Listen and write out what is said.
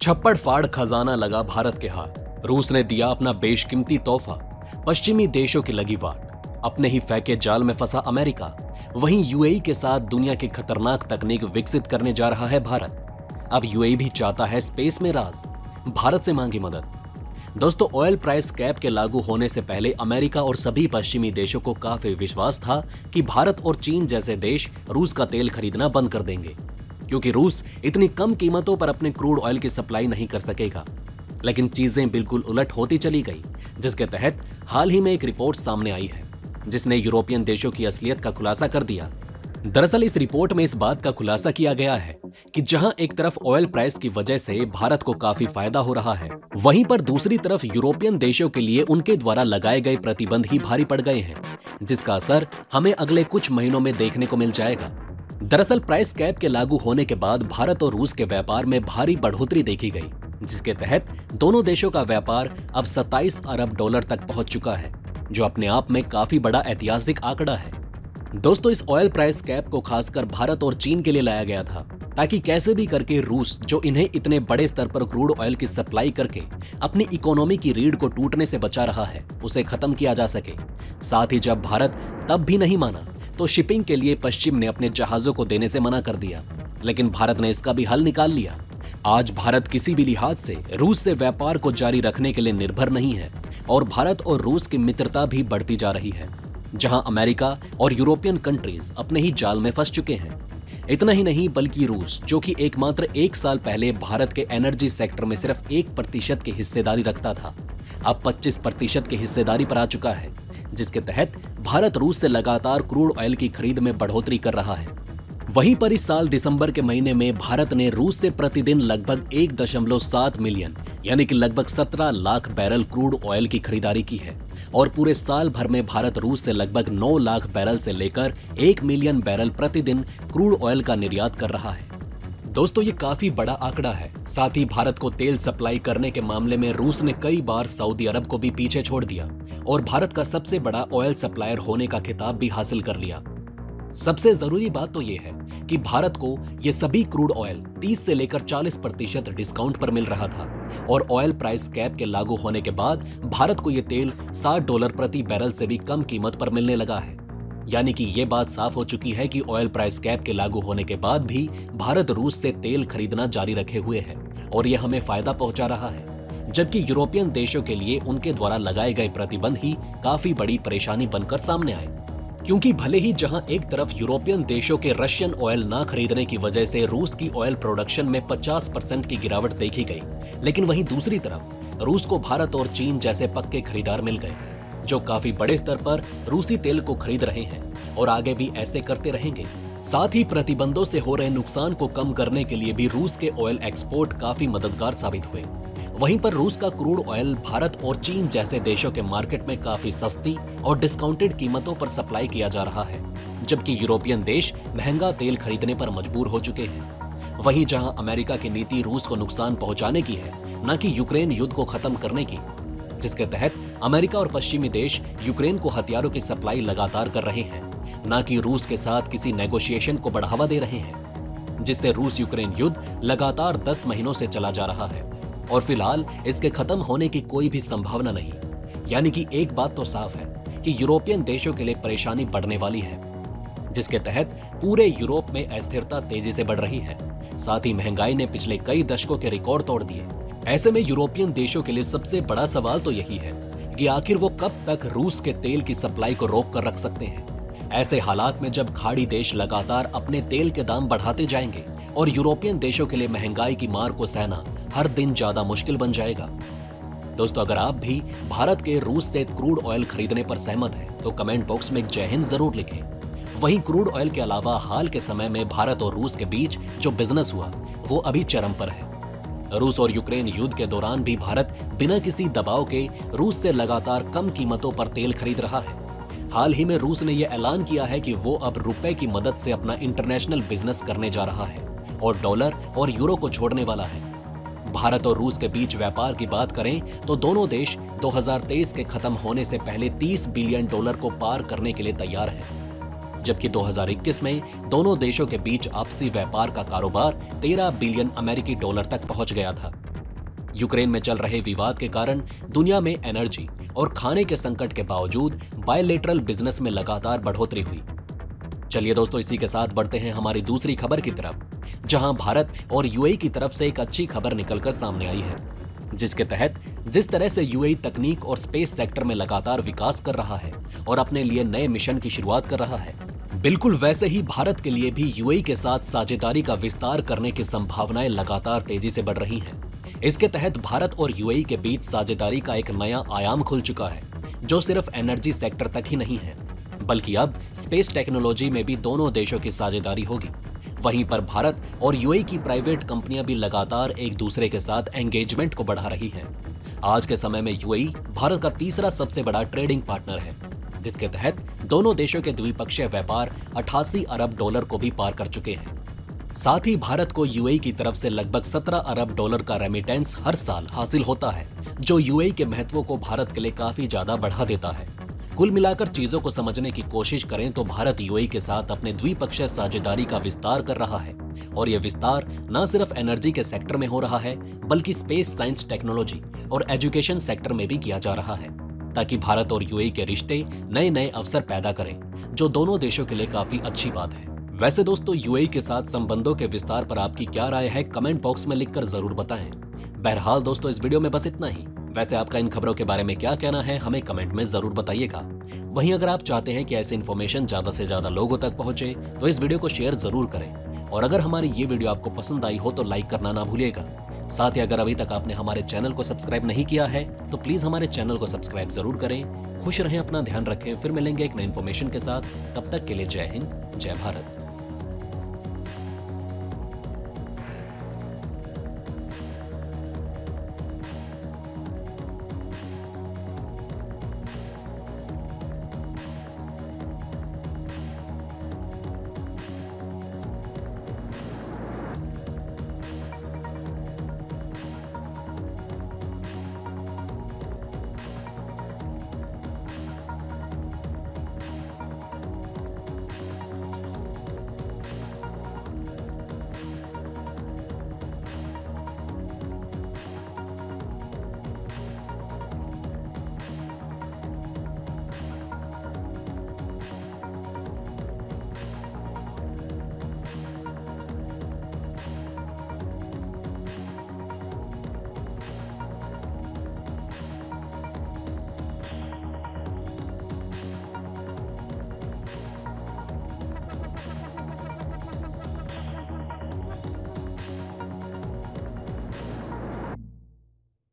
छप्पड़ फाड़ खजाना लगा भारत के हाथ। रूस ने दिया अपना बेशकीमती तोहफा। पश्चिमी देशों की लगी वाट। अपने ही फेंके जाल में फंसा अमेरिका। वहीं यूएई के साथ दुनिया की खतरनाक तकनीक विकसित करने जा रहा है भारत। अब यूएई भी चाहता है स्पेस में राज। भारत से मांगी मदद। दोस्तों, ऑयल प्राइस कैप के लागू होने से पहले अमेरिका और सभी पश्चिमी देशों को काफी विश्वास था कि भारत और चीन जैसे देश रूस का तेल खरीदना बंद कर देंगे, क्योंकि रूस इतनी कम कीमतों पर अपने क्रूड ऑयल की सप्लाई नहीं कर सकेगा। लेकिन चीजें बिल्कुल उलट होती चली गई, जिसके तहत हाल ही में एक रिपोर्ट सामने आई है जिसने यूरोपियन देशों की असलियत का खुलासा कर दिया। दरअसल इस रिपोर्ट में इस बात का खुलासा किया गया है कि जहां एक तरफ ऑयल प्राइस की वजह से भारत को काफी फायदा हो रहा है, वहीं पर दूसरी तरफ यूरोपियन देशों के लिए उनके द्वारा लगाए गए प्रतिबंध ही भारी पड़ गए हैं, जिसका असर हमें अगले कुछ महीनों में देखने को मिल जाएगा। दरअसल प्राइस कैप के लागू होने के बाद भारत और रूस के व्यापार में भारी बढ़ोतरी देखी गई, जिसके तहत दोनों देशों का व्यापार अब 27 अरब डॉलर तक पहुंच चुका है, जो अपने आप में काफी बड़ा ऐतिहासिक आंकड़ा है। दोस्तों, इस ऑयल प्राइस कैप को खासकर भारत और चीन के लिए लाया गया था, ताकि कैसे भी करके रूस, जो इन्हें इतने बड़े स्तर पर क्रूड ऑयल की सप्लाई करके अपनी इकोनॉमी की रीढ़ को टूटने से बचा रहा है, उसे खत्म किया जा सके। साथ ही जब भारत तब भी नहीं माना, तो शिपिंग के लिए पश्चिम ने अपने जहाजों को देने से मना कर दिया, लेकिन भारत ने इसका भी हल निकाल लिया। आज भारत किसी भी लिहाज से रूस से व्यापार को जारी रखने के लिए निर्भर नहीं है और भारत और रूस की मित्रता भी बढ़ती जा रही है, जहां अमेरिका और यूरोपियन कंट्रीज अपने ही जाल में फंस चुके हैं। इतना ही नहीं, बल्कि रूस, जो कि एकमात्र 1 साल पहले भारत के एनर्जी सेक्टर में सिर्फ 1% की हिस्सेदारी रखता था, अब 25% की हिस्सेदारी पर आ चुका है, जिसके तहत भारत रूस से लगातार क्रूड ऑयल की खरीद में बढ़ोतरी कर रहा है। वहीं पर इस साल दिसंबर के महीने में भारत ने रूस से प्रतिदिन लगभग 1.7 मिलियन यानी कि लगभग 17 लाख बैरल क्रूड ऑयल की खरीदारी की है और पूरे साल भर में भारत रूस से लगभग 9 लाख बैरल से लेकर 1 मिलियन बैरल प्रतिदिन क्रूड ऑयल का निर्यात कर रहा है। दोस्तों, ये काफी बड़ा आंकड़ा है। साथ ही भारत को तेल सप्लाई करने के मामले में रूस ने कई बार सऊदी अरब को भी पीछे छोड़ दिया और भारत का सबसे बड़ा ऑयल सप्लायर होने का खिताब भी हासिल कर लिया। सबसे जरूरी बात तो ये है कि भारत को ये सभी क्रूड ऑयल 30 से लेकर 40% डिस्काउंट पर मिल रहा था और ऑयल प्राइस कैप के लागू होने के बाद भारत को ये तेल $60 प्रति बैरल से भी कम कीमत पर मिलने लगा है। यानी कि ये बात साफ हो चुकी है कि ऑयल प्राइस कैप के लागू होने के बाद भी भारत रूस से तेल खरीदना जारी रखे हुए है और ये हमें फायदा पहुंचा रहा है, जबकि यूरोपियन देशों के लिए उनके द्वारा लगाए गए प्रतिबंध ही काफी बड़ी परेशानी बनकर सामने आए। क्योंकि भले ही जहां एक तरफ यूरोपियन देशों के रशियन ऑयल ना खरीदने की वजह से रूस की ऑयल प्रोडक्शन में 50% की गिरावट देखी गई, लेकिन वहीं दूसरी तरफ रूस को भारत और चीन जैसे पक्के खरीदार मिल गए, जो काफी बड़े स्तर पर रूसी तेल को खरीद रहे हैं और आगे भी ऐसे करते रहेंगे। साथ ही प्रतिबंधों से हो रहे नुकसान को कम करने के लिए भी रूस के ऑयल एक्सपोर्ट काफी मददगार साबित हुए। वहीं पर रूस का क्रूड ऑयल भारत और चीन जैसे देशों के मार्केट में काफी सस्ती और डिस्काउंटेड कीमतों पर सप्लाई किया जा रहा है, जबकि यूरोपियन देश महंगा तेल खरीदने पर मजबूर हो चुके हैं। वहीं जहां अमेरिका की नीति रूस को नुकसान पहुंचाने की है, न कि यूक्रेन युद्ध को खत्म करने की, जिसके तहत अमेरिका और पश्चिमी देश यूक्रेन को हथियारों की सप्लाई लगातार कर रहे हैं, न कि रूस के साथ किसी नेगोशिएशन को बढ़ावा दे रहे हैं, जिससे रूस यूक्रेन युद्ध लगातार 10 महीनों से चला जा रहा है और फिलहाल इसके खत्म होने की कोई भी संभावना नहीं। यानी कि एक बात तो साफ है कि यूरोपियन देशों के लिए परेशानी बढ़ने वाली है, जिसके तहत पूरे यूरोप में अस्थिरता तेजी से बढ़ रही है। साथ ही महंगाई ने पिछले कई दशकों के रिकॉर्ड तोड़ दिए। ऐसे में यूरोपियन देशों के लिए सबसे बड़ा सवाल तो यही है कि आखिर वो कब तक रूस के तेल की सप्लाई को रोक कर रख सकते हैं। ऐसे हालात में जब खाड़ी देश लगातार अपने तेल के दाम बढ़ाते जाएंगे और यूरोपियन देशों के लिए महंगाई की मार को सहना हर दिन ज्यादा मुश्किल बन जाएगा। दोस्तों, अगर आप भी भारत के रूस से क्रूड ऑयल खरीदने पर सहमत हैं, तो कमेंट बॉक्स में जय हिंद जरूर लिखें। वहीं क्रूड ऑयल के अलावा हाल के समय में भारत और रूस के बीच जो बिजनेस हुआ, वो अभी चरम पर है। रूस और यूक्रेन युद्ध के दौरान भी भारत बिना किसी दबाव के रूस से लगातार कम कीमतों पर तेल खरीद रहा है। हाल ही में रूस ने यह ऐलान किया है कि वो अब रुपए की मदद से अपना इंटरनेशनल बिजनेस करने जा रहा है और डॉलर और यूरो को छोड़ने वाला है। भारत और रूस के बीच व्यापार की बात करें तो दोनों देश 2023 के खत्म होने से पहले $30 बिलियन को पार करने के लिए तैयार हैं, जबकि 2021 में दोनों देशों के बीच आपसी व्यापार का कारोबार $13 बिलियन तक पहुंच गया था। यूक्रेन में चल रहे विवाद के कारण दुनिया में एनर्जी और खाने के संकट के बावजूद बायलेटरल बिजनेस में लगातार बढ़ोतरी हुई। चलिए दोस्तों, इसी के साथ बढ़ते हैं हमारी दूसरी खबर की तरफ, जहां भारत और यूएई की तरफ से एक अच्छी खबर निकलकर सामने आई है, जिसके तहत जिस तरह से यूएई तकनीक और स्पेस सेक्टर में लगातार विकास कर रहा है और अपने लिए नए मिशन की शुरुआत कर रहा है, बिल्कुल वैसे ही भारत के लिए भी यूएई के साथ साझेदारी का विस्तार करने की संभावनाएं लगातार तेजी से बढ़ रही हैं। इसके तहत भारत और यूएई के बीच साझेदारी का एक नया आयाम खुल चुका है, जो सिर्फ एनर्जी सेक्टर तक ही नहीं है, बल्कि अब स्पेस टेक्नोलॉजी में भी दोनों देशों की साझेदारी होगी। वहीं पर भारत और यूएई की प्राइवेट कंपनियां भी लगातार एक दूसरे के साथ एंगेजमेंट को बढ़ा रही हैं। आज के समय में यूएई भारत का तीसरा सबसे बड़ा ट्रेडिंग पार्टनर है, जिसके तहत दोनों देशों के द्विपक्षीय व्यापार 88 अरब डॉलर को भी पार कर चुके हैं। साथ ही भारत को यूएई की तरफ से लगभग 17 अरब डॉलर का रेमिटेंस हर साल हासिल होता है, जो यूएई के महत्व को भारत के लिए काफी ज्यादा बढ़ा देता है। कुल मिलाकर चीजों को समझने की कोशिश करें तो भारत यूएई के साथ अपने द्विपक्षीय साझेदारी का विस्तार कर रहा है, और यह विस्तार न सिर्फ एनर्जी के सेक्टर में हो रहा है, बल्कि स्पेस साइंस टेक्नोलॉजी और एजुकेशन सेक्टर में भी किया जा रहा है, ताकि भारत और यूएई के रिश्ते नए नए अवसर पैदा करें, जो दोनों देशों के लिए काफी अच्छी बात है। वैसे दोस्तों, यूएई के साथ संबंधों के विस्तार पर आपकी क्या राय है, कमेंट बॉक्स में लिखकर जरूर बताएं। बहरहाल दोस्तों, इस वीडियो में बस इतना ही। वैसे आपका इन खबरों के बारे में क्या कहना है, हमें कमेंट में जरूर बताइएगा। वहीं अगर आप चाहते हैं कि ऐसी इन्फॉर्मेशन ज्यादा से ज्यादा लोगों तक पहुंचे, तो इस वीडियो को शेयर जरूर करें, और अगर हमारी ये वीडियो आपको पसंद आई हो तो लाइक करना ना भूलिएगा। साथ ही अगर अभी तक आपने हमारे चैनल को सब्सक्राइब नहीं किया है तो प्लीज हमारे चैनल को सब्सक्राइब जरूर करें। खुश रहें, अपना ध्यान रखें, फिर मिलेंगे एक नई इन्फॉर्मेशन के साथ। तब तक के लिए जय हिंद, जय भारत।